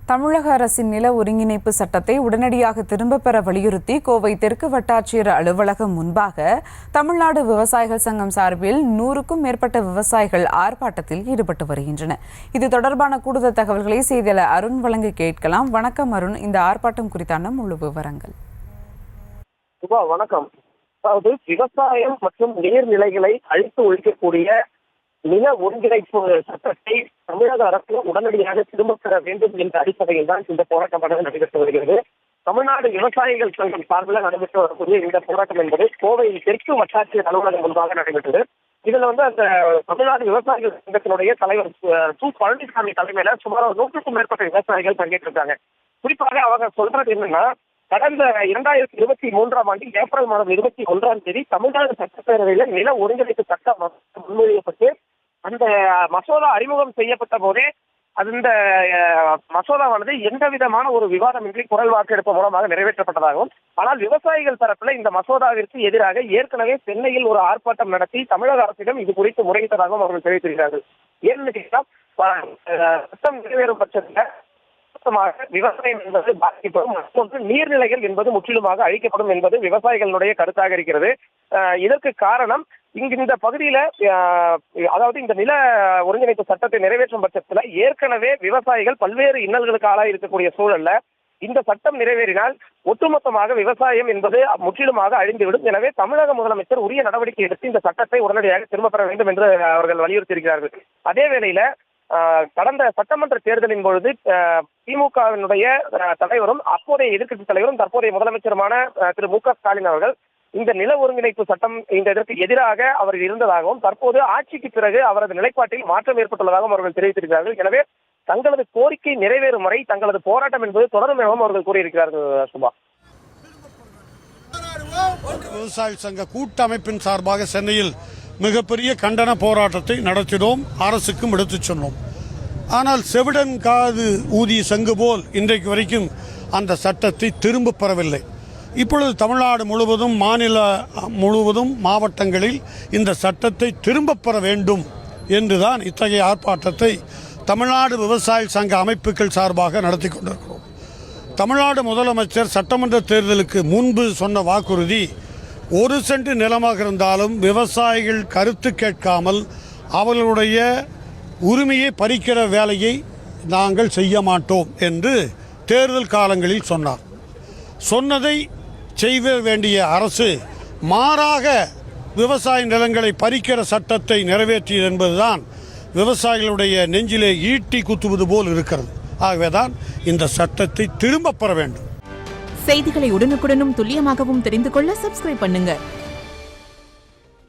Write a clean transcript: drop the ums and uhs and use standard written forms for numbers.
தமிழக அரசின் நில ஒருங்கிணைப்பு சட்டத்தை உடனடியாக திரும்பப் பெற வலியுறுத்தி கோவை தெற்கு வட்டாட்சியர் அலுவலகம் முன்பாக தமிழ்நாடு விவசாயிகள் சங்கம் சார்பில் 100க்கும் மேற்பட்ட விவசாயிகள் ஆர்ப்பாட்டத்தில் ஈடுபட்டு வருகின்றனர். இது தொடர்பான கூடுதல் தகவல்களை செய்தியாளர் அருண் வழங்க கேட்கலாம். வணக்கம் அருண், இந்த ஆர்ப்பாட்டம் குறித்தான முழு விவரங்கள். வணக்கம். அதாவது விவசாயம் மற்றும் நீர்நிலைகளை அழித்து ஒழிக்கக்கூடிய நில ஒருங்கிணைப்பு சட்டத்தை தமிழக அரசு உடனடியாக திரும்பப் பெற வேண்டும் என்ற அடிப்படையில் தான் இந்த போராட்டமானது நடைபெற்று வருகிறது. தமிழ்நாடு விவசாயிகள் சங்கம் சார்பில் நடைபெற்று வரக்கூடிய இந்த போராட்டம் என்பது கோவை தெற்கு வட்டாட்சியர் அலுவலகம் முன்பாக நடைபெற்றது. இதுல அந்த தமிழ்நாடு விவசாயிகள் சங்கத்தினுடைய தலைவர் சு. பழனிசாமி தலைமையில சுமார் 100க்கும் மேற்பட்ட விவசாயிகள் பங்கேற்றிருக்காங்க. குறிப்பாக அவங்க சொல்றது என்னன்னா, கடந்த 2023ஆம் ஆண்டு ஏப்ரல் மாதம் 21ஆம் தேதி தமிழ்நாடு சட்டப்பேரவையில நில ஒருங்கிணைப்பு சட்டம் முன்மொழியப்பட்டு அந்த மசோதா அறிமுகம் செய்யப்பட்ட போதே அந்த மசோதாவானது எந்த விதமான ஒரு விவாதமின்றி குரல் வாக்கெடுப்பு மூலமாக நிறைவேற்றப்பட்டதாகவும், ஆனால் விவசாயிகள் தரப்புல இந்த மசோதாவிற்கு எதிராக ஏற்கனவே சென்னையில் ஒரு ஆர்ப்பாட்டம் நடத்தி தமிழக அரசிடம் இது குறித்து முறையிட்டதாகவும் அவர்கள் தெரிவித்திருக்கிறார்கள். ஏன்னு கேட்டால் சட்டம் நிறைவேறும் பட்சத்தில் விவசாயம் என்பது பாதிக்கப்படும், மற்றொன்று நீர்நிலைகள் என்பது முற்றிலுமாக அழிக்கப்படும் என்பது விவசாயிகளுடைய கருத்தாக இருக்கிறது. இதற்கு காரணம் இந்த பகுதியில அதாவது இந்த நில ஒருங்கிணைப்பு சட்டத்தை நிறைவேற்றும் பட்சத்துல ஏற்கனவே விவசாயிகள் பல்வேறு இன்னல்களுக்கு ஆளாக இருக்கக்கூடிய சூழல்ல இந்த சட்டம் நிறைவேறினால் ஒட்டுமொத்தமாக விவசாயம் என்பது முற்றிலுமாக அழிந்துவிடும். எனவே தமிழக முதலமைச்சர் உரிய நடவடிக்கை எடுத்து இந்த சட்டத்தை உடனடியாக திரும்ப பெற வேண்டும் என்று அவர்கள் வலியுறுத்தியிருக்கிறார்கள். அதே வேளையில கடந்த சட்டமன்ற தேர்தலின் பொழுது திமுகவினுடைய தலைவரும் அப்போதைய எதிர்க்கட்சி தலைவரும் தற்போதைய முதலமைச்சருமான திரு மு.க. ஸ்டாலின் அவர்கள் இந்த நில ஒருங்கிணைப்பு சட்டம் இதற்கு எதிராக அவர் இருந்ததாகவும், தற்போது ஆட்சிக்கு பிறகு அவரது நிலைப்பாட்டில் மாற்றம் ஏற்பட்டுள்ளதாகவும் அவர்கள் தெரிவித்திருக்கிறார்கள். எனவே தங்களது கோரிக்கை நிறைவேறும் வரை தங்களது போராட்டம் என்பது தொடரும் எனவும் அவர்கள் கூறியிருக்கிறார்கள். சுபா, விவசாய சங்க கூட்டமைப்பின் சார்பாக சென்னையில் மிகப்பெரிய கண்டன போராட்டத்தை நடத்தினோம், அரசுக்கும் எடுத்துச் சொன்னோம். ஆனால் செவிடன் காது ஊதிய சங்கு போல் இன்றைக்கு வரைக்கும் அந்த சட்டத்தை திரும்ப பெறவில்லை. இப்பொழுது தமிழ்நாடு முழுவதும் முழுவதும் மாவட்டங்களில் இந்த சட்டத்தை திரும்ப பெற வேண்டும் என்றுதான் இத்தகைய ஆர்ப்பாட்டத்தை தமிழ்நாடு விவசாய சங்க அமைப்புகள் சார்பாக நடத்தி கொண்டிருக்கிறோம். தமிழ்நாடு முதலமைச்சர் சட்டமன்ற தேர்தலுக்கு முன்பு சொன்ன வாக்குறுதி, 1 சென்ட் நிலமாக இருந்தாலும் விவசாயிகள் கருத்து கேட்காமல் அவர்களுடைய உரிமையை பறிக்கிற வேலையை நாங்கள் செய்ய மாட்டோம் என்று தேர்தல் காலங்களில் சொன்னார். சொன்னதை செய்ய வேண்டிய அரசு மாறாக விவசாய நிலங்களை பறிக்கிற சட்டத்தை நிறைவேற்றியது என்பதுதான் விவசாயிகளுடைய நெஞ்சிலே ஈட்டி குத்துவது போல் இருக்கிறது. ஆகவேதான் இந்த சட்டத்தை திரும்ப பெற வேண்டும். செய்திகளை உடனுக்குடனும் துல்லியமாகவும் தெரிந்து கொள்ள சப்ஸ்கிரைப் பண்ணுங்க.